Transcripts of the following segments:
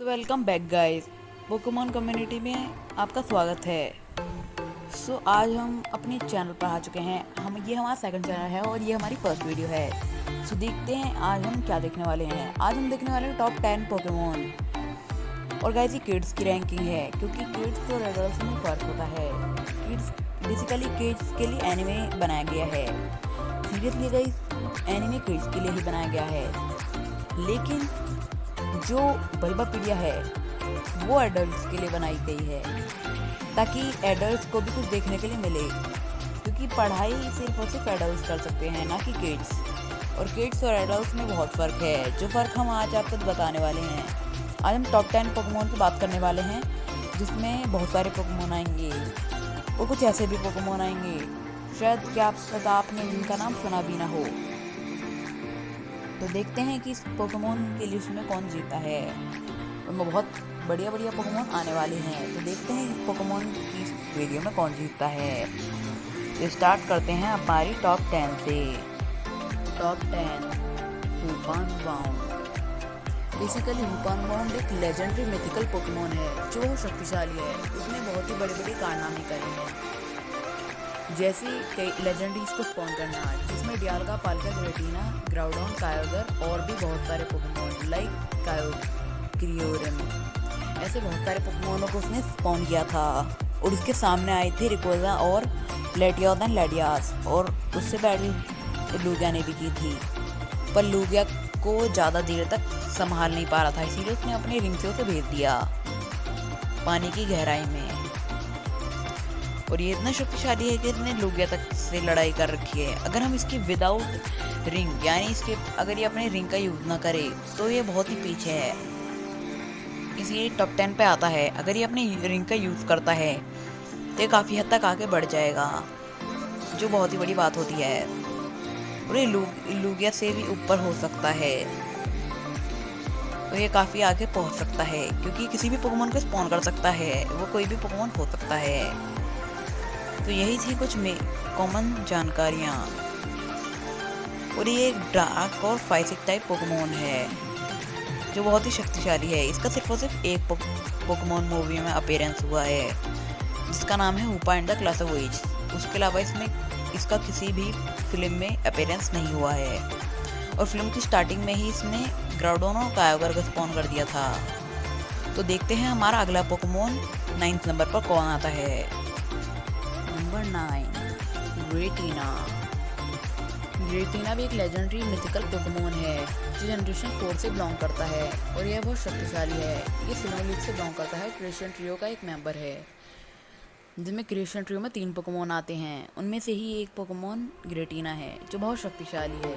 तो welcome back guys, Pokemon community में आपका स्वागत है। आज हम अपने चैनल पर आ चुके हैं। ये हमारा सेकंड चैनल है और ये हमारी फर्स्ट वीडियो है। देखते हैं आज हम क्या देखने वाले हैं। आज हम देखने वाले हैं टॉप 10 पोकेमॉन। और गाइस ये किड्स की रैंकिंग है, क्योंकि किड्स और एडल्ट्स में फ़र्क होता है। किड्स बेसिकली किड्स के लिए एनिमे बनाया गया है। सीरियसली गाइस, एनिमे किड्स के लिए ही बनाया गया है, लेकिन जो बल्बापीडिया है वो एडल्ट्स के लिए बनाई गई है, ताकि एडल्ट्स को भी कुछ देखने के लिए मिले। क्योंकि पढ़ाई सिर्फ और सिर्फ एडल्ट्स कर सकते हैं, ना कि किड्स। और किड्स और एडल्ट्स में बहुत फ़र्क है, जो फ़र्क हम आज आपको बताने वाले हैं। आज हम टॉप 10 पोकेमॉन की बात करने वाले हैं, जिसमें बहुत सारे पोकेमॉन आएंगे और कुछ ऐसे भी पोकेमॉन आएंगे शायद क्या पता आपने इनका नाम सुना भी ना हो। तो देखते हैं कि इस पोकेमॉन की लिस्ट में कौन जीता है। उनमें बहुत बढ़िया बढ़िया पोकेमॉन आने वाले हैं, तो देखते हैं इस पोकेमॉन की वीडियो में कौन जीतता है। तो स्टार्ट करते हैं हमारी टॉप 10 से। टॉप 10 हुपानबाउंड। बेसिकली हुपानबाउंड एक लेजेंडरी मिथिकल पोकेमॉन है जो बहुत शक्तिशाली है। उसने बहुत ही बड़े बड़े कारनामे करे हैं, जैसे कई लेजेंडरीज को स्पॉन करना, जिसमें डियालगा, पालका, ग्रेटिना, ग्राउडॉन, कायोगर और भी बहुत सारे पोकेमॉन लाइक क्रियोरम, ऐसे बहुत सारे पोकेमॉनों को उसने स्पॉन किया था। और उसके सामने आए थे रिकोजा और लेटियोस एंड लेडियास, और उससे बैटल लूगिया ने भी की थी। पर लूगिया को ज़्यादा देर तक संभाल नहीं पा रहा था, इसीलिए उसने अपने रिंग से उसे भेज दिया पानी की गहराई में। और ये इतना शक्तिशाली है कि इसने लूगिया तक से लड़ाई कर रखी है। अगर हम इसकी विदाउट रिंग, यानी इसके अगर ये अपने रिंग का यूज़ ना करे, तो ये बहुत ही पीछे है, इसलिए टॉप 10 पे आता है। अगर ये अपनी रिंग का यूज़ करता है तो ये काफ़ी हद तक आगे बढ़ जाएगा, जो बहुत ही बड़ी बात होती है। और ये लूगिया से भी ऊपर हो सकता है, तो ये काफ़ी आगे पहुंच सकता है, क्योंकि किसी भी पोकेमॉन को स्पॉन कर सकता है, वो कोई भी पोकेमॉन हो सकता है। तो यही थी कुछ कॉमन जानकारियाँ। और ये एक डार्क और फाइसिक टाइप पोकेमॉन है जो बहुत ही शक्तिशाली है। इसका सिर्फ और सिर्फ एक पोकेमॉन मूवी में अपीयरेंस हुआ है, जिसका नाम है Hoopa and the clash of ages. उसके अलावा इसमें इसका किसी भी फिल्म में अपीयरेंस नहीं हुआ है। और फिल्म की स्टार्टिंग में ही इसने ग्राउडोन और कायोगर को स्पॉन कर दिया था। तो देखते हैं हमारा अगला पोकेमॉन 9th नंबर पर कौन आता है। नंबर 9 ग्रेटिना। ग्रेटिना भी एक लेजेंडरी मिथिकल पोकेमॉन है जो जनरेशन 4 से बिलोंग करता है, और यह बहुत शक्तिशाली है। ये सिनोलिक से बिलोंग करता है, क्रिएशन ट्रियो का एक मेंबर है, जिसमें क्रिएशन ट्रियो में 3 पोकेमॉन आते हैं। उनमें से ही एक पोकेमॉन ग्रेटिना है जो बहुत शक्तिशाली है।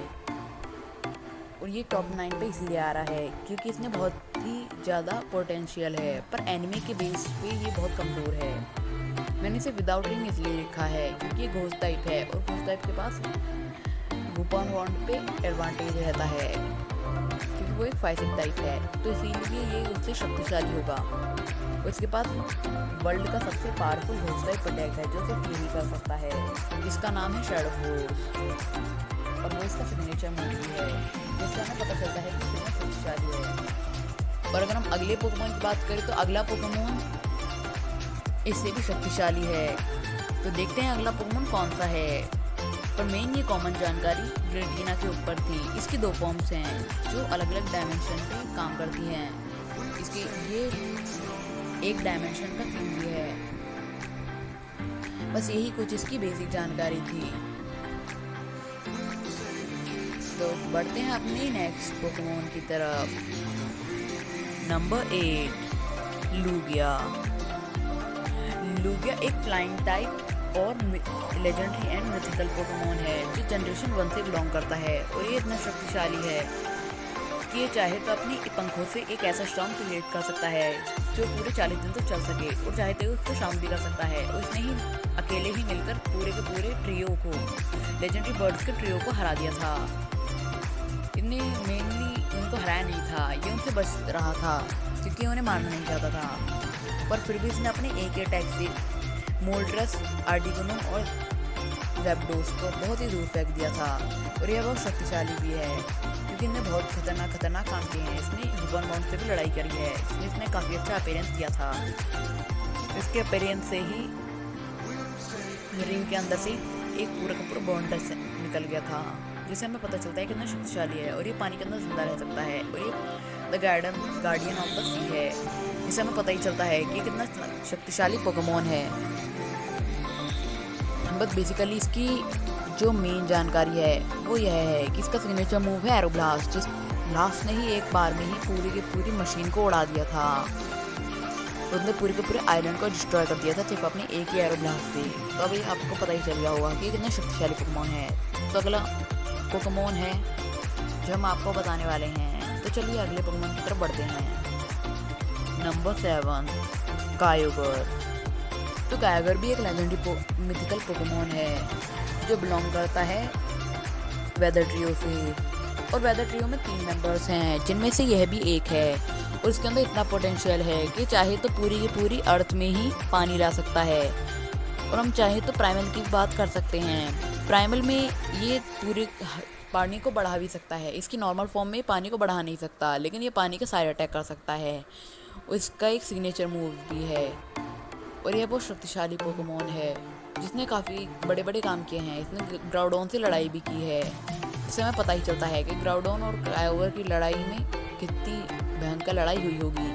और ये टॉप 9 पे इसलिए आ रहा है क्योंकि इसमें बहुत ही ज़्यादा पोटेंशियल है, पर एनिमे के बेस पे ये बहुत कमज़ोर है। मैंने इसे विदाउट रिंग इसलिए लिखा है क्योंकि ये घोस्ट टाइप है, और घोस्ट टाइप के पास हुपानबाउंड पे एडवांटेज रहता है, क्योंकि वो एक फाइसिक टाइप है, तो इसीलिए ये उससे शक्तिशाली होगा। और इसके पास वर्ल्ड का सबसे पावरफुल घोस्ट टाइप अटैक है जो सिर्फ यही कर सकता है, जिसका नाम है शैडो फोर्स। और वो इसका सिग्नेचर मूव भी है, जिससे हमें पता चलता है कि कितना शक्तिशाली है। और अगर हम अगले पोकेमॉन की बात करें तो अगला पोकेमॉन इससे भी शक्तिशाली है। तो देखते हैं अगला पोकेमॉन कौन सा है। पर मेन ये कॉमन जानकारी ग्रेटिना के ऊपर थी। इसकी 2 फॉर्म्स हैं जो अलग अलग डायमेंशन पे काम करती हैं। इसकी ये एक डायमेंशन का किंग भी है। बस यही कुछ इसकी बेसिक जानकारी थी। तो बढ़ते हैं अपने नेक्स्ट पोकेमॉन की तरफ। Number 8 Lugia. लूगिया एक फ्लाइंग टाइप और लेजेंडरी एंड मिथिकल पोकेमॉन है जो जनरेशन 1 से बिलोंग करता है। और ये इतना शक्तिशाली है कि ये चाहे तो अपनी पंखों से एक ऐसा स्टॉर्म क्रिएट कर सकता है जो पूरे 40 दिन तक चल सके, और चाहे तो उसको शांत भी कर सकता है। और इसने ही अकेले ही मिलकर पूरे के पूरे ट्रियो को, लेजेंडरी बर्ड्स के ट्रियो को हरा दिया था। इनने मेनली उनको हराया नहीं था, ये उनसे बच रहा था क्योंकि उन्हें मारना नहीं चाहता था। पर फिर भी इसने अपने एक अटैक से मोल्ड्रस, आर्टिगोनो और जैप्डोस को बहुत ही दूर फेंक दिया था। और यह बहुत शक्तिशाली भी है, लेकिन ने बहुत खतरनाक काम किए हैं। इसने ह्यूमन बाउंड से भी लड़ाई करी है, जिसमें इसने काफ़ी अच्छा अपीयरेंस दिया था। इसके अपीयरेंस से ही रिंग के अंदर से एक पूरा का पूरा बाउंडर से निकल गया था, जिससे हमें पता चलता है कितना शक्तिशाली है और ये पानी के अंदर जिंदा रह सकता है। और ये द गार्डियन ऑफ द सी है, जिससे हमें पता ही चलता है कि कितना शक्तिशाली पोकेमॉन है। बस बेसिकली इसकी जो मेन जानकारी है वो यह है कि इसका सिग्नेचर मूव है एरोब्लास्ट, जिस ब्लास्ट ने ही एक बार में ही पूरी की पूरी मशीन को उड़ा दिया था। उसने पूरे के पूरे आइलैंड को डिस्ट्रॉय कर दिया था सिर्फ अपने एक ही एरोब्लास्ट से। तो अभी आपको पता ही चल गया होगा कि कितना शक्तिशाली पोकेमॉन है। तो अगला पोकेमॉन है जो हम आपको बताने वाले हैं। तो चलिए अगले पोकेमॉन की तरफ बढ़ते हैं। नंबर 7 कायोगर। तो कायोगर भी एक लेजेंडरी मिथिकल पोकेमॉन है जो बिलोंग करता है वेदर ट्रियो से। और वेदर ट्रियो में 3 मेंबर्स हैं, जिनमें से यह भी एक है। और इसके अंदर इतना पोटेंशियल है कि चाहे तो पूरी की पूरी अर्थ में ही पानी ला सकता है। और हम चाहे तो प्राइमल की बात कर सकते हैं। प्राइमल में ये पूरे पानी को बढ़ा भी सकता है। इसकी नॉर्मल फॉर्म में पानी को बढ़ा नहीं सकता, लेकिन ये पानी के साइड अटैक कर सकता है। और इसका एक सिग्नेचर मूव भी है। और यह बहुत शक्तिशाली पोकेमॉन है, जिसने काफ़ी बड़े बड़े काम किए हैं। इसने ग्राउडोन से लड़ाई भी की है, जिससे हमें पता ही चलता है कि ग्राउडोन और कायोगर की लड़ाई में कितनी भयंकर लड़ाई हुई होगी।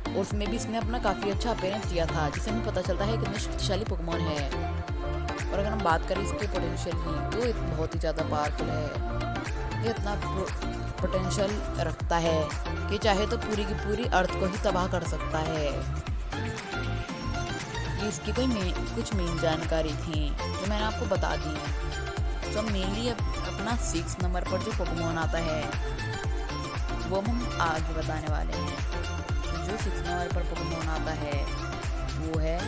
और उसमें भी इसने अपना काफ़ी अच्छा अपीयरेंस दिया था, जिससे हमें पता चलता है कि कितने शक्तिशाली पोकेमॉन है। और अगर हम बात करें इसके पोटेंशियल की, तो ये बहुत ही ज़्यादा पावरफुल है। ये इतना पोटेंशियल रखता है कि चाहे तो पूरी की पूरी अर्थ को ही तबाह कर सकता है। ये इसकी कुछ मेन जानकारी थी जो मैंने आपको बता दी है। तो मेनली अपना 6 नंबर पर जो पोकेमॉन आता है वो हम आगे बताने वाले हैं। जो 6 नंबर पर पोकेमॉन आता है वो है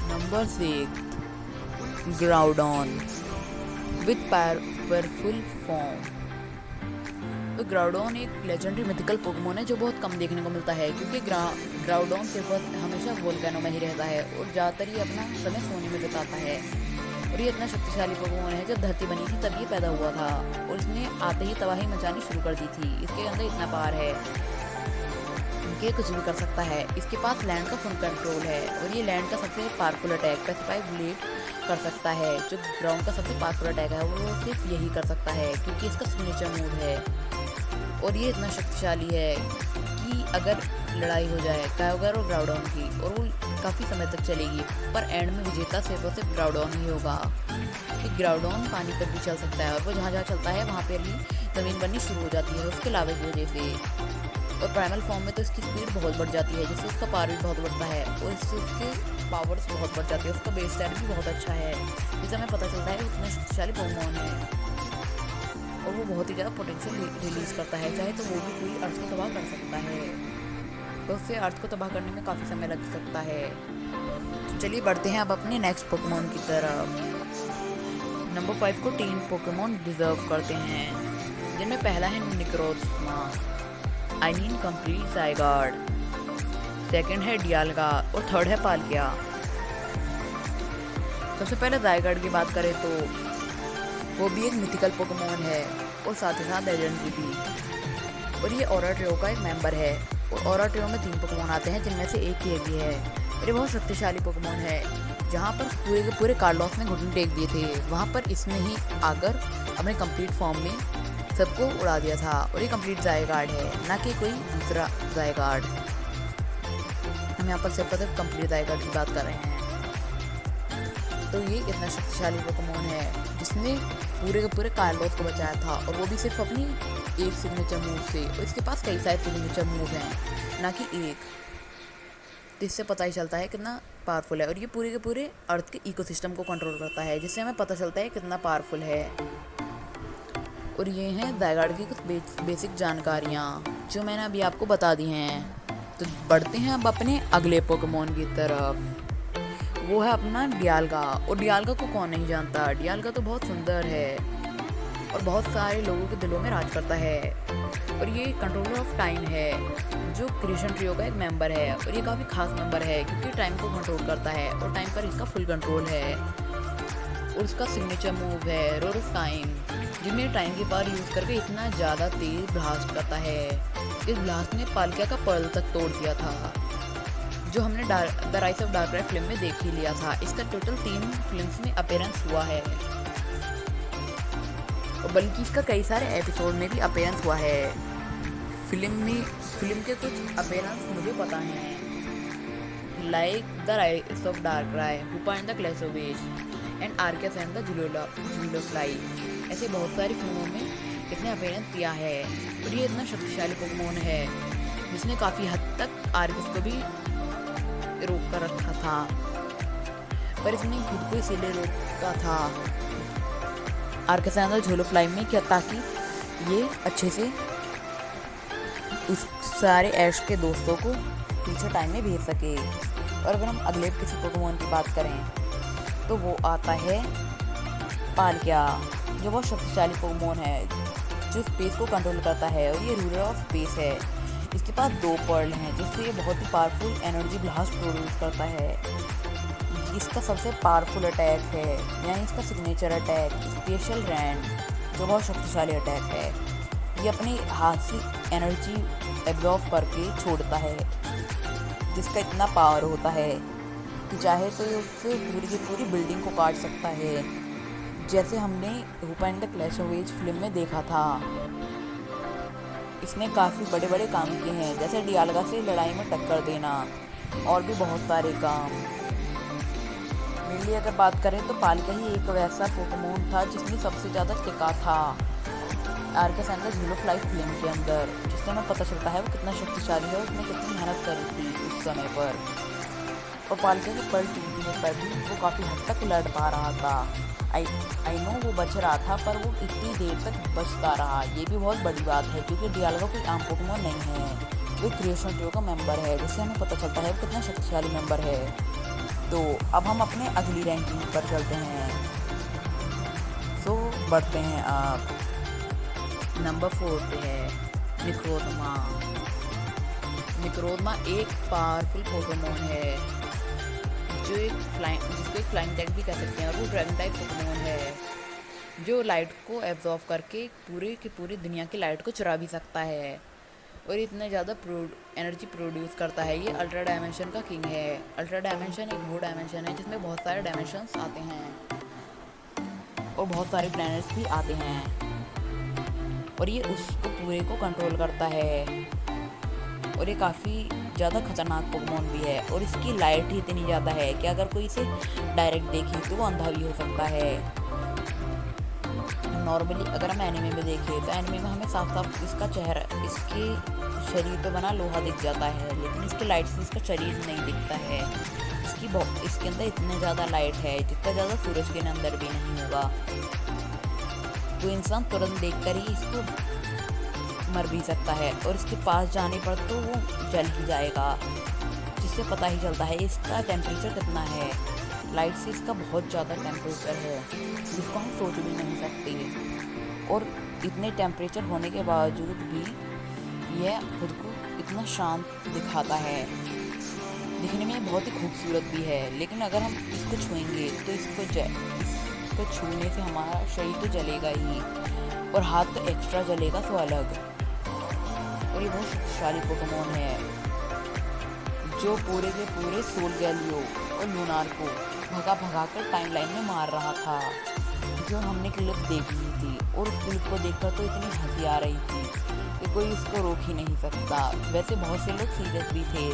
नंबर 6 ग्राउडोन विद पावरफुल फॉर्म। तो ग्राउडोन एक लेजेंडरी मिथिकल पोकेमॉन है जो बहुत कम देखने को मिलता है, क्योंकि ग्राउडोन सिर्फ हमेशा वोल्केनो में ही रहता है और ज़्यादातर ये अपना समय सोने में बिताता है। और ये इतना शक्तिशाली पोकेमॉन है, जब धरती बनी थी तब ये पैदा हुआ था और इसने आते ही तबाही मचानी शुरू कर दी थी। इसके अंदर इतना पावर है कि कुछ भी कर सकता है। इसके पास लैंड का फुल कंट्रोल है और ये लैंड का सबसे पावरफुल अटैक पैसिफाई ब्लेड कर सकता है। जो ग्राउंड का सबसे पावरफुल अटैक है वो सिर्फ यही कर सकता है, क्योंकि इसका सिग्नेचर मूव है। और ये इतना शक्तिशाली है कि अगर लड़ाई हो जाए कायोगर और ग्राउडोन की, और वो काफ़ी समय तक चलेगी, पर एंड में विजेता सिर्फ और सिर्फ ग्राउडोन ही होगा। कि ग्राउडोन पानी पर भी चल सकता है और वो जहाँ जहाँ चलता है वहाँ पर ही ज़मीन बननी शुरू हो जाती है उसके लावे की वजह से। और प्राइमल फॉर्म में तो इसकी स्पीड बहुत बढ़ जाती है, जिससे उसका पावर भी बहुत बढ़ता है और इससे उसके पावर्स बहुत बढ़ जाती है। उसका बेस स्टैंड भी बहुत अच्छा है, जिससे हमें पता चलता है कि इतना शक्तिशाली पोकेमॉन है। और वो बहुत ही ज़्यादा पोटेंशियल रिलीज़ करता है, चाहे तो वो भी पूरी अर्थ को तबाह कर सकता है। तो उससे अर्थ को तबाह करने में काफ़ी समय लग सकता है। तो चलिए बढ़ते हैं अब अपने नेक्स्ट पोकेमॉन की तरफ। नंबर 5 को 3 पोकेमॉन डिजर्व करते हैं, जिनमें पहला है निक्रोजमा, आई मीन कंप्लीट ज़ायगार्ड। सेकंड है डियालगा और थर्ड है पालकिया। सबसे पहले ज़ायगार्ड की बात करें तो वो भी एक मिथिकल पोकेमॉन है और साथ ही साथ लेजेंडरी भी। और ये ऑरा ट्रियो का एक मेंबर है। और ऑरा ट्रियो में 3 पोकेमॉन आते हैं, जिनमें से एक ये भी है। और ये बहुत शक्तिशाली पोकेमॉन है। जहाँ पर पूरे के पूरे कार्लोस ने घुटने टेक दिए थे, वहाँ पर इसने ही आकर अपने कंप्लीट फॉर्म में सबको उड़ा दिया था। और ये कंप्लीट ज़ायगार्ड है, ना कि कोई दूसरा ज़ायगार्ड। हम यहाँ पर सिर्फ कंप्लीट ज़ायगार्ड की बात कर रहे हैं। तो ये इतना शक्तिशाली पोकेमॉन है जिसने पूरे के पूरे कार्लोस को बचाया था, और वो भी सिर्फ अपनी एक सिग्नेचर मूव से। और इसके पास कई सारे सिग्नेचर मूव हैं, ना कि एक। तो इससे पता ही चलता है कितना पावरफुल है। और ये पूरे के पूरे अर्थ के इकोसिस्टम को कंट्रोल करता है, जिससे हमें पता चलता है कितना पावरफुल है। और ये हैं ज़ायगार्ड की कुछ बेसिक जानकारियाँ जो मैंने अभी आपको बता दी हैं। तो बढ़ते हैं अब अपने अगले पोकेमॉन की तरफ। वो है अपना डियालगा। और डियालगा को कौन नहीं जानता। डियालगा तो बहुत सुंदर है और बहुत सारे लोगों के दिलों में राज करता है। और ये कंट्रोलर ऑफ टाइम है, जो क्रिएशन ट्रियो का एक मेंबर है। और ये काफ़ी खास मेंबर है क्योंकि टाइम को कंट्रोल करता है और टाइम पर इसका फुल कंट्रोल है। और उसका सिग्नेचर मूव है रोर ऑफ टाइम, जिसमें टाइम की पावर यूज़ करके इतना ज़्यादा तेज ब्लास्ट करता है। इस ब्लास्ट ने पालकिया का पर्ल तक तोड़ दिया था, जो हमने द राइज ऑफ डार्कराय फिल्म में देख ही लिया था। इसका टोटल 3 फिल्म्स में अपीयरेंस हुआ है, और बल्कि इसका कई सारे एपिसोड में भी अपीयरेंस हुआ है। फिल्म के कुछ अपीयरेंस मुझे पता हैं, like the rise of Darkrai, Hoopa and the clash of ages and Arceus and the jewel of life. ऐसे बहुत सारी फिल्मों में इसने अपीयरेंस किया है, और ये इतना शक्तिशाली पोकेमोन है जिसने काफ़ी हद तक आर्कियस को भी रोक कर रखा था, पर इसने खुद को इसीलिए रोका था आर्कियस एंड द ज़ूलोफ्लाई में, क्या ताकि ये अच्छे से उस सारे ऐश के दोस्तों को पीछे टाइम में भेज सके। और अगर हम अगले किसी पोकेमोन की बात करें तो वो आता है पालकिया, जो बहुत शक्तिशाली पोकेमोन है जो स्पेस को कंट्रोल करता है, और ये रूलर ऑफ स्पेस है। इसके पास 2 पर्ल हैं, जिससे ये बहुत ही पावरफुल एनर्जी ब्लास्ट प्रोड्यूस करता है। इसका सबसे पावरफुल अटैक है, यानी इसका सिग्नेचर अटैक स्पेशल रैंड, जो बहुत शक्तिशाली अटैक है। ये अपने हाथ से एनर्जी एब्जॉर्ब करके छोड़ता है, जिसका इतना पावर होता है कि चाहे तो ये उससे पूरी की पूरी बिल्डिंग को काट सकता है, जैसे हमने हूपा एंड द क्लेसोवेज फिल्म में देखा था। इसने काफ़ी बड़े बड़े काम किए हैं, जैसे डियालगा से लड़ाई में टक्कर देना, और भी बहुत सारे काम। मेनली अगर बात करें तो पालकिया ही एक वैसा पोकेमोन था जिसने सबसे ज़्यादा टिका था आर्कियस एंड द ज़ूलोफ्लाई फिल्म के अंदर, जिससे हमें पता चलता है वो कितना शक्तिशाली है, उसने कितनी मेहनत करी थी उस समय पर। और पालकिया के पर्ल टूटने पर भी वो काफ़ी हद तक लड़ पा रहा था। आई नो वो बच रहा था, पर वो इतनी देर तक बचता रहा, ये भी बहुत बड़ी बात है, क्योंकि डियालगा कोई आम पोकेमोन नहीं है, वो क्रिएशन ट्रियो का मेंबर है, जिससे हमें पता चलता है वो कितना शक्तिशाली मेंबर है। तो अब हम अपने अगली रैंकिंग पर चलते हैं। तो बढ़ते हैं आप नंबर 4 पे है निक्रोधमा। निक्रोधमा एक पावरफुल पोकेमोन है, जो जिसको एक फ्लाइंग टैग भी कह सकते हैं, और वो ड्रैगन टाइप पोकेमोन है, जो लाइट को एब्जॉर्ब करके पूरे की पूरी दुनिया की लाइट को चुरा भी सकता है, और इतना ज़्यादा एनर्जी प्रोड्यूस करता है। ये अल्ट्रा डायमेंशन का किंग है। अल्ट्रा डायमेंशन एक वो डायमेंशन है जिसमें बहुत सारे डायमेंशंस आते हैं, और बहुत सारे प्लैनेट्स भी आते हैं, और ये उसको पूरे को कंट्रोल करता है, और ये काफ़ी ज़्यादा खतरनाक पोकेमोन भी है, और इसकी लाइट ही इतनी ज़्यादा है कि अगर कोई इसे डायरेक्ट देखे तो वो अंधा भी हो सकता है। नॉर्मली अगर हम एनिमे में देखें तो एनिमे में हमें साफ साफ इसका चेहरा, इसके शरीर पे बना लोहा दिख जाता है, लेकिन इसके लाइट से इसका शरीर नहीं दिखता है। इसके अंदर इतने ज़्यादा लाइट है जितना ज़्यादा सूरज के अंदर भी नहीं होगा, तो इंसान तुरंत देखकर ही इसको मर भी सकता है, और इसके पास जाने पर तो वो जल ही जाएगा, जिससे पता ही चलता है इसका टेम्परेचर कितना है। लाइट से इसका बहुत ज़्यादा टेम्परेचर है, जिसको हम सोच भी नहीं सकते, और इतने टेम्परेचर होने के बावजूद भी यह खुद को इतना शांत दिखाता है। दिखने में बहुत ही खूबसूरत भी है, लेकिन अगर हम इसको छुएंगे तो इसको छूने से हमारा शरीर तो जलेगा ही, और हाथ तो एक्स्ट्रा जलेगा तो अलग। और ये बहुत शक्तिशाली पोकेमोन है, जो पूरे के पूरे सोलगैलियो और लूनार को भगा कर टाइमलाइन में मार रहा था, जो हमने क्लिप देखी थी, और उस क्लिप को देखकर तो इतनी हंसी आ रही थी कि कोई इसको रोक ही नहीं सकता। वैसे बहुत से लोग सीरियस भी थे,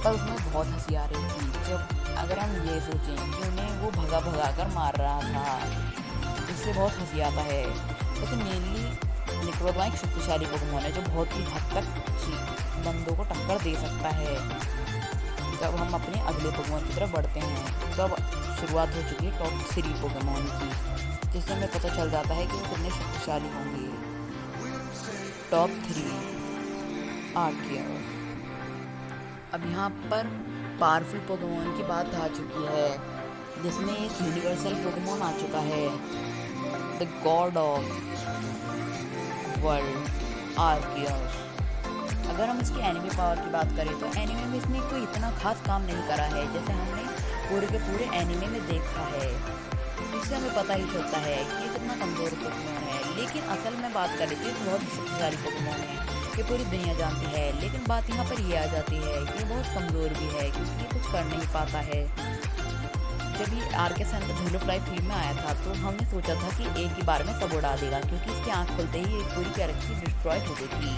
पर उसमें बहुत हंसी आ रही थी, जब अगर हम ये सोचें कि उन्हें वो भगा कर मार रहा था, इससे बहुत हंसी आता है। लेकिन मेनली निक्रोधमा एक शक्तिशाली पोकेमोन है, जो बहुत ही हद तक बंदों को टक्कर दे सकता है। जब हम अपने अगले पोकेमोन की तरफ बढ़ते हैं तो अब शुरुआत हो चुकी है टॉप 3 पोकेमोन की, जिससे हमें पता चल जाता है कि वो कितने शक्तिशाली होंगे। Top 3 Arceus. अब यहाँ पर पावरफुल पोकेमोन की बात आ चुकी है, जिसमें एक यूनिवर्सल पोकेमोन आ चुका है, the God of world Arceus. अगर हम इसके एनिमे पावर की बात करें तो एनिमे में इसने कोई इतना खास काम नहीं करा है, जैसे हमने पूरे के पूरे एनिमे में देखा है। इससे हमें पता ही चलता है कि ये कितना कमज़ोर पोकेमॉन है। लेकिन असल में बात करें तो बहुत शक्तिशाली पोकेमॉन है, ये पूरी दुनिया जानती है। लेकिन बात यहाँ पर ये आ जाती है कि ये बहुत कमज़ोर भी है, क्योंकि ये कुछ कर नहीं पाता है। जब ये आर.के. सन का झूलो फ्लाई फिल्म में आया था तो हमने सोचा था कि एक ही बार में सब उड़ा देगा, क्योंकि इसकी आँख खुलते ही एक पूरी गैलेक्सी डिस्ट्रॉय हो गई थी।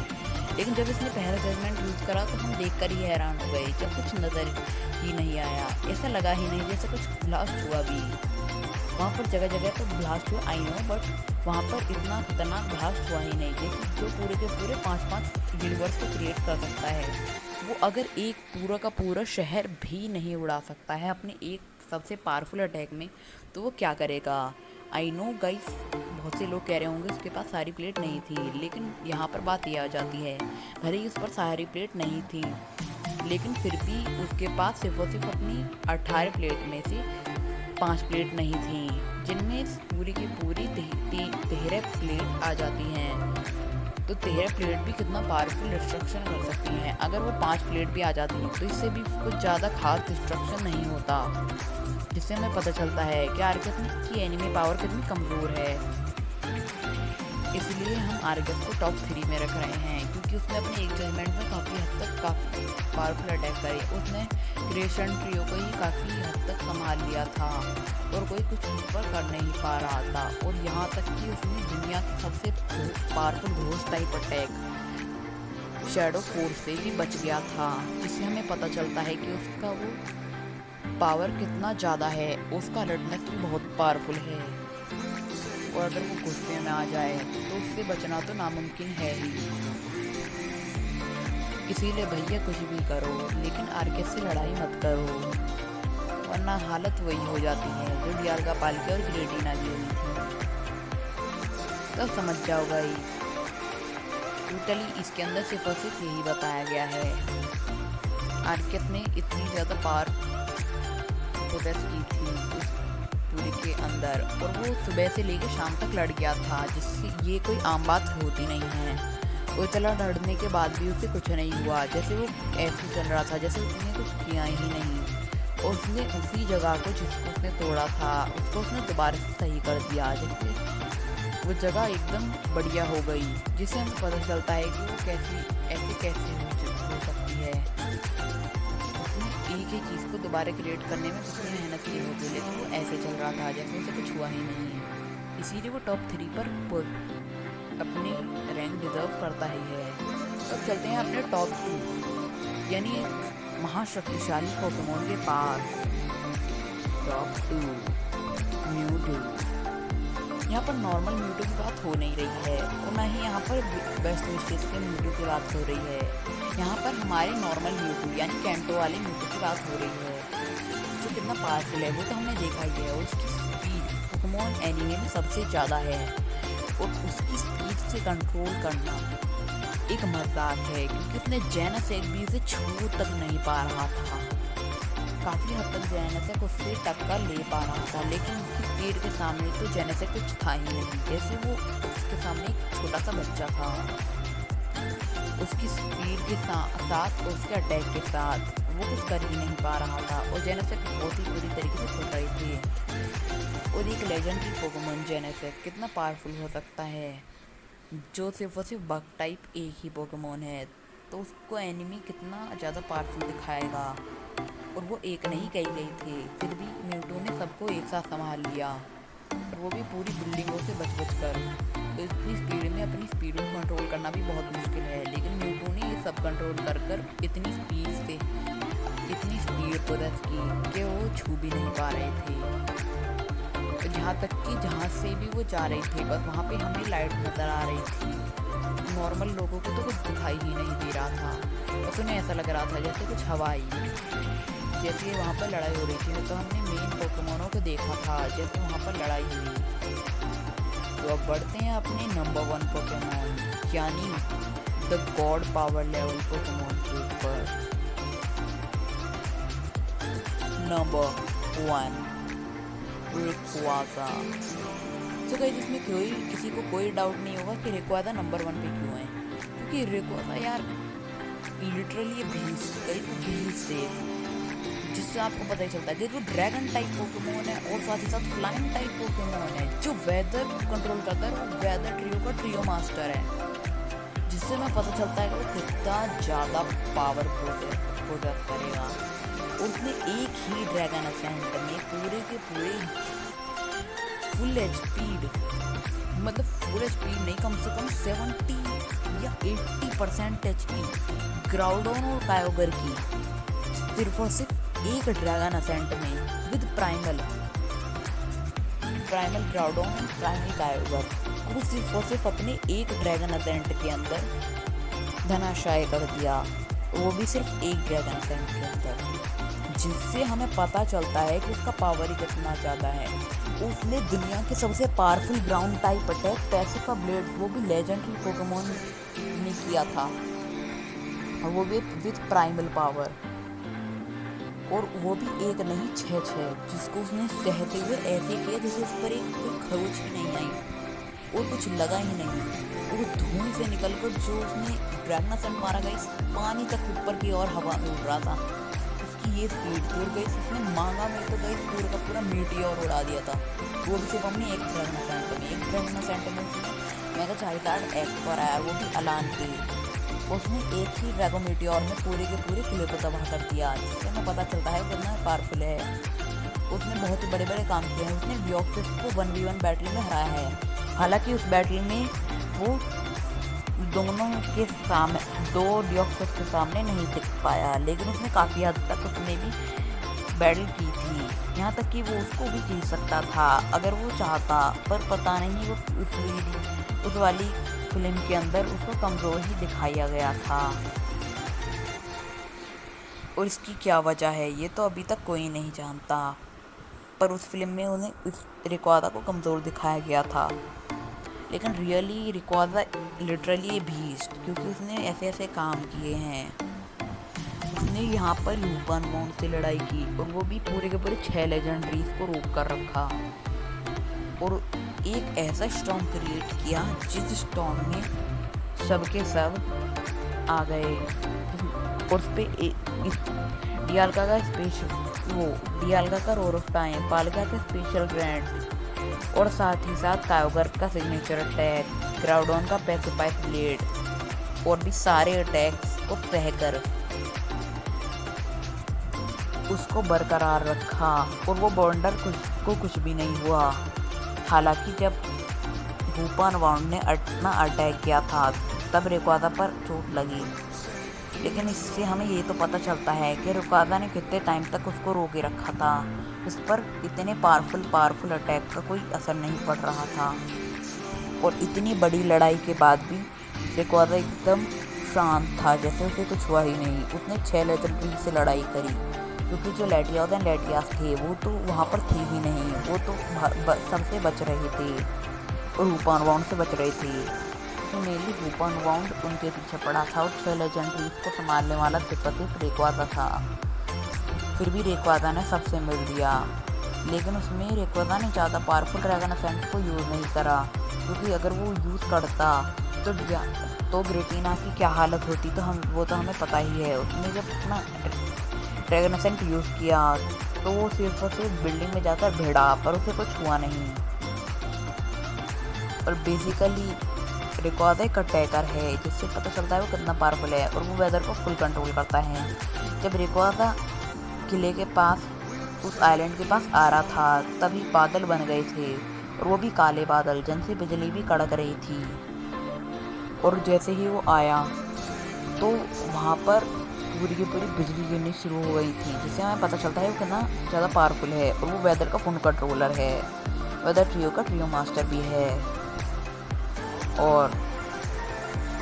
लेकिन जब इसने पहला जजमेंट यूज़ करा तो हम देखकर ही हैरान हो गए। जब कुछ नज़र ही नहीं आया, ऐसा लगा ही नहीं जैसे कुछ ब्लास्ट हुआ भी। वहाँ पर जगह जगह तो ब्लास्ट हुआ, आई नो, बट वहाँ पर इतना खतरनाक ब्लास्ट हुआ ही नहीं जैसे जो पूरे के पूरे 5-5 यूनिवर्स को क्रिएट कर सकता है। वो अगर एक पूरा का पूरा शहर भी नहीं उड़ा सकता है अपने एक सबसे पावरफुल अटैक में, तो वो क्या करेगा। आई नो गाइस, बहुत से लोग कह रहे होंगे उसके पास सारी प्लेट नहीं थी, लेकिन यहाँ पर बात ये आ जाती है, भले ही उस पर सारी प्लेट नहीं थी, लेकिन फिर भी उसके पास सिर्फ और सिर्फ अपनी 18 प्लेट में से 5 प्लेट नहीं थी, जिनमें पूरी की पूरी 13 प्लेट आ जाती हैं। तो 13 प्लेट भी कितना पावरफुल डिस्ट्रक्शन कर सकती हैं। अगर वो 5 प्लेट भी आ जाती हैं तो इससे भी कुछ ज़्यादा खास डिस्ट्रक्शन नहीं होता, जिससे हमें पता चलता है कि आर्गस की एनिमी पावर कितनी कमज़ोर है। इसलिए हम आर्गस को टॉप 3 में रख रहे हैं, क्योंकि उसने अपने एक जजमेंट में काफ़ी हद तक काफ़ी पावरफुल अटैक करे। उसने क्रिएशन ट्रियो को ही काफ़ी हद तक संभाल लिया था और कोई कुछ उस पर कर नहीं पा रहा था। और यहाँ तक कि उसने दुनिया की सबसे powerful ghost type attack shadow force से भी बच गया था, जिससे हमें पता चलता है कि उसका वो पावर कितना ज़्यादा है। उसका अलर्टनेस भी बहुत पावरफुल है, और अगर वो गुस्से में आ जाए तो उससे बचना तो नामुमकिन है ही। इसीलिए भैया कुछ भी करो, लेकिन आर्केस से लड़ाई मत करो, वरना हालत वही हो जाती है जो डियाल्गा पाल्के और गिलेटिना की हुई थी। तब समझ जाओ गाइस, टोटली इसके अंदर सिर्फ और सिर्फ यही बताया गया है। आर्केस ने इतनी ज़्यादा पावर प्रोसेस की थी उस पूरी के अंदर, और वो सुबह से लेकर शाम तक लड़ गया था, जिससे ये कोई आम बात होती नहीं है। वो इतना लड़ने के बाद भी उसे कुछ नहीं हुआ, जैसे वो ऐसे चल रहा था जैसे उसने कुछ किया ही नहीं। और उसने उसी जगह को जिसको उसने तोड़ा था उसको उसने दोबारा से सही कर दिया, जैसे वो जगह एकदम बढ़िया हो गई, जिससे हमें पता चलता है कि वो कैसे हो सकती है। उसने एक ही चीज़ को दोबारा क्रिएट करने में कितनी मेहनत की होगी, लेकिन वो ऐसे चल रहा था जैसे उसे कुछ हुआ ही नहीं है। इसीलिए वो टॉप 3 पर अपनी रैंक डिजर्व करता ही है। अब चलते हैं अपने टॉप 2, यानी एक महाशक्तिशाली पोकेमॉन के पास। Top 2 Mewtwo. यहाँ पर नॉर्मल म्यूटू की बात हो नहीं रही है, और ना ही यहाँ पर बेस्ट विशेष के म्यूटू की बात हो रही है। यहाँ पर हमारे नॉर्मल म्यूटू यानी कैंटो वाले म्यूटू की बात हो रही है, जो कितना पावरफुल है वो तो हमने देखा ही है। उसकी स्पीड पोकेमॉन एनिमे में सबसे ज़्यादा है, और उसकी स्पीड से कंट्रोल करना एक मजाक है, क्योंकि उसने जेनेसेक भी उसे छू तक नहीं पा रहा था। काफ़ी हद तक जेनेसेक उससे टक्कर ले पा रहा था, लेकिन उसकी स्पीड के सामने तो जेनेसेक कुछ था ही नहीं, जैसे वो उसके सामने एक छोटा सा बच्चा था। उसकी स्पीड के साथ उसके अटैक के साथ वो कुछ कर ही नहीं पा रहा था, और जेनेसेक बहुत ही बुरी तरीके से फट रही थी। और एक लेजेंडरी पोकेमॉन जेनेसेक कितना पावरफुल हो सकता है, जो सिर्फ और सिर्फ बग टाइप एक ही पोकेमॉन है, तो उसको एनिमी कितना ज़्यादा पावरफुल दिखाएगा। और वो एक नहीं कई गई थे, फिर भी म्यूटू ने सबको एक साथ संभाल लिया, और वो भी पूरी बिल्डिंगों से बच कर। तो इतनी स्पीड में अपनी स्पीड को कंट्रोल करना भी बहुत मुश्किल है, लेकिन म्यूटू ने ये सब कंट्रोल कर इतनी स्पीड प्रोसेस की कि वो छू भी नहीं पा रहे थे। यहाँ तक कि जहाँ से भी वो जा रहे थे बस वहाँ पे हमें लाइट नज़र आ रही थी। नॉर्मल लोगों को तो कुछ दिखाई ही नहीं दे रहा था, बस उन्हें ऐसा लग रहा था जैसे कुछ हवा आई। जैसे वहाँ पर लड़ाई हो रही थी तो हमने मेन पोकेमॉनों को देखा था जैसे वहाँ पर लड़ाई हुई। तो अब बढ़ते हैं अपने नंबर 1 पोकेमॉन यानी the God power level Pokemon के ऊपर। Number 1 Rayquaza. तो गाइस इसमें किसी को कोई डाउट नहीं होगा कि रेक्वाजा नंबर 1 पे क्यों है, क्योंकि रेक्वाजा यार लिटरली ये भींस जिससे आपको पता ही चलता है कि जो ड्रैगन टाइप पोकेमोन है और साथ ही साथ फ्लाइंग टाइप पोकेमोन है जो वेदर कंट्रोल करता है, वो वेदर ट्रियो का ट्रियो मास्टर है, जिससे हमें पता चलता है कि वो कितना ज़्यादा पावर प्रोजेक्ट करेगा। उसने एक ही ड्रैगन असेंट में पूरे के पूरे फुल एचपी, मतलब फुल एचपी नहीं, कम से कम 70 या 80% एचपी ग्राउडोन और कायोगर की सिर्फ और सिर्फ एक ड्रैगन असेंट में विद प्राइमल ग्राउडोन एंड प्राइमल कायोगर को सिर्फ और सिर्फ अपने एक ड्रैगन असेंट के अंदर धनाशाय कर दिया, वो भी सिर्फ एक ड्रैगन असेंट के अंदर, जिससे हमें पता चलता है कि उसका पावर ही कितना ज़्यादा है। उसने दुनिया के सबसे powerful ground type attack precipice blade, वो भी लेजेंडरी पोकेमोन ने किया था, और वो भी विद प्राइमल पावर, और वो भी एक नहीं 6, जिसको उसने सहते हुए ऐसे किया जैसे उस पर एक कोई खरोच ही नहीं आई और कुछ लगा ही नहीं, और धुएं से निकलकर जो उसने ड्रैगन असेंट मारा गई पानी तक ऊपर की और हवा में उड़ रहा था, उसकी ये स्पीड थी। और गई उसने मांगा में तो गई पूरा का पूरा मीटियोर उड़ा दिया था, वो भी सिर्फ हमने एक ड्रैगन असेंट में उसने मेगा चाइल्ड एक्ट पर आया, वो भी अलान पे। उसने एक ही ड्रैगन मीटियोर में पूरे के पूरे किले को तबाह कर दिया, जिससे हमें पता चलता है वो कितना पावरफुल है। उसने बहुत ही बड़े बड़े काम किए हैं। उसने डियोक्सिस को 1v1 बैटल में हराया है, हालांकि उस बैटल में वो दोनों के सामने, दो डियोक्सिस के सामने नहीं टिक पाया, लेकिन उसने काफ़ी हद तक उसने भी बैटल की थी, यहाँ तक कि वो उसको भी जीत सकता था अगर वो चाहता, पर पता नहीं वो उस वाली फिल्म के अंदर उसको कमज़ोर ही दिखाया गया था, और इसकी क्या वजह है ये तो अभी तक कोई नहीं जानता, पर उस फिल्म में उन्हें उस रिक्वादा को कमज़ोर दिखाया गया था, लेकिन रियली रिक्वादा लिटरली बीस्ट, क्योंकि उसने ऐसे ऐसे काम किए हैं। उसने यहाँ पर ह्यूपन माउंट से लड़ाई की, और वो भी पूरे के पूरे 6 लेजेंडरीज को रोक कर रखा, और एक ऐसा स्टॉर्म क्रिएट किया जिस स्टॉर्म में सबके सब आ गए, और उस पर डियाल्का का स्पेशल डियाल्का का रोर ऑफ टाइम, पालका का स्पेशल ग्रैंड, और साथ ही साथ कायोगर का सिग्नेचर अटैक, ग्राउडोन का पैसिफाई ब्लेड, और भी सारे अटैक्स को सहकर उसको बरकरार रखा, और वो बॉन्डर को कुछ भी नहीं हुआ। हालांकि जब ह्यूपन माउंट ने अपना अटैक किया था तब रिक्वादा पर चोट लगी, लेकिन इससे हमें ये तो पता चलता है कि रिक्वादा ने कितने टाइम तक उसको रोके रखा था, उस पर इतने पावरफुल अटैक का कोई असर नहीं पड़ रहा था, और इतनी बड़ी लड़ाई के बाद भी रिक्वादा एकदम शांत था, जैसे उसे कुछ हुआ ही नहीं। उसने 6 लेजेंडरी से लड़ाई करी, क्योंकि जो लेटियास एंड लेटियास थे वो तो वहाँ पर थी ही नहीं, वो तो सबसे बच रहे थे, और ह्यूपन माउंट से बच रहे थे, तो मेनली ह्यूपन माउंट उनके पीछे पड़ा था, और 6 लेजेंडरीज को संभालने वाला सिर्फ रेक्वादा था। फिर भी रेक्वादा ने सबसे मिल दिया, लेकिन उसमें रेक्वादा ने ज़्यादा पावरफुल ड्रैगन असेंट को यूज़ नहीं करा, क्योंकि अगर वो यूज़ करता तो ग्रेटिना की क्या हालत होती तो वो तो हमें पता ही है। उसने जब अपना ड्रैगन असेंट यूज़ किया तो वो सिर्फ और सिर्फ बिल्डिंग में जाकर भिड़ा, पर उसे कुछ हुआ नहीं। और बेसिकली रिक्वादा एक अटैकर है, जिससे पता चलता है वो कितना पावरफुल है, और वो वेदर को फुल कंट्रोल करता है। जब रिक्वादा किले के पास उस आइलैंड के पास आ रहा था तभी बादल बन गए थे, और वो भी काले बादल, जिनसे बिजली भी कड़क रही थी, और जैसे ही वो आया तो वहाँ पर पूरी की पूरी बिजली गिरनी शुरू हो गई थी, जिससे हमें पता चलता है वो कितना ज़्यादा पावरफुल है, और वो वेदर का फुल कंट्रोलर है, वेदर ट्रियो का ट्रियो मास्टर भी है, और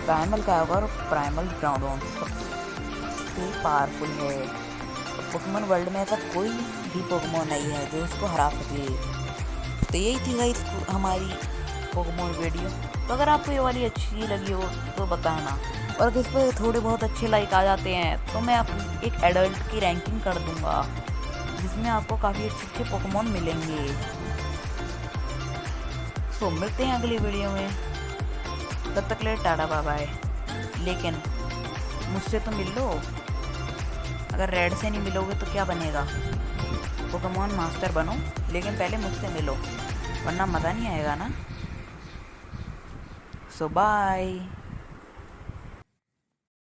प्राइमल कायोगर और प्राइमल ग्राउडोन सबसे पावरफुल है। पोकेमॉन वर्ल्ड में ऐसा कोई भी पोकेमॉन नहीं है जो उसको हरा सके। तो यही थी गाइस हमारी पोकेमॉन वीडियो। तो अगर आपको ये वाली अच्छी लगी हो तो बताना, और अगर इस पर थोड़े बहुत अच्छे लाइक आ जाते हैं तो मैं एक एडल्ट की रैंकिंग कर दूंगा, जिसमें आपको काफ़ी अच्छे पोकेमॉन मिलेंगे। तो मिलते हैं अगली वीडियो में, तब तक ले टाटा बाय बाय, लेकिन मुझसे तो मिल लो। अगर रेड से नहीं मिलोगे तो क्या बनेगा? पोकेमॉन मास्टर बनो, लेकिन पहले मुझसे मिलो, वरना मज़ा नहीं आएगा ना। सो बाय।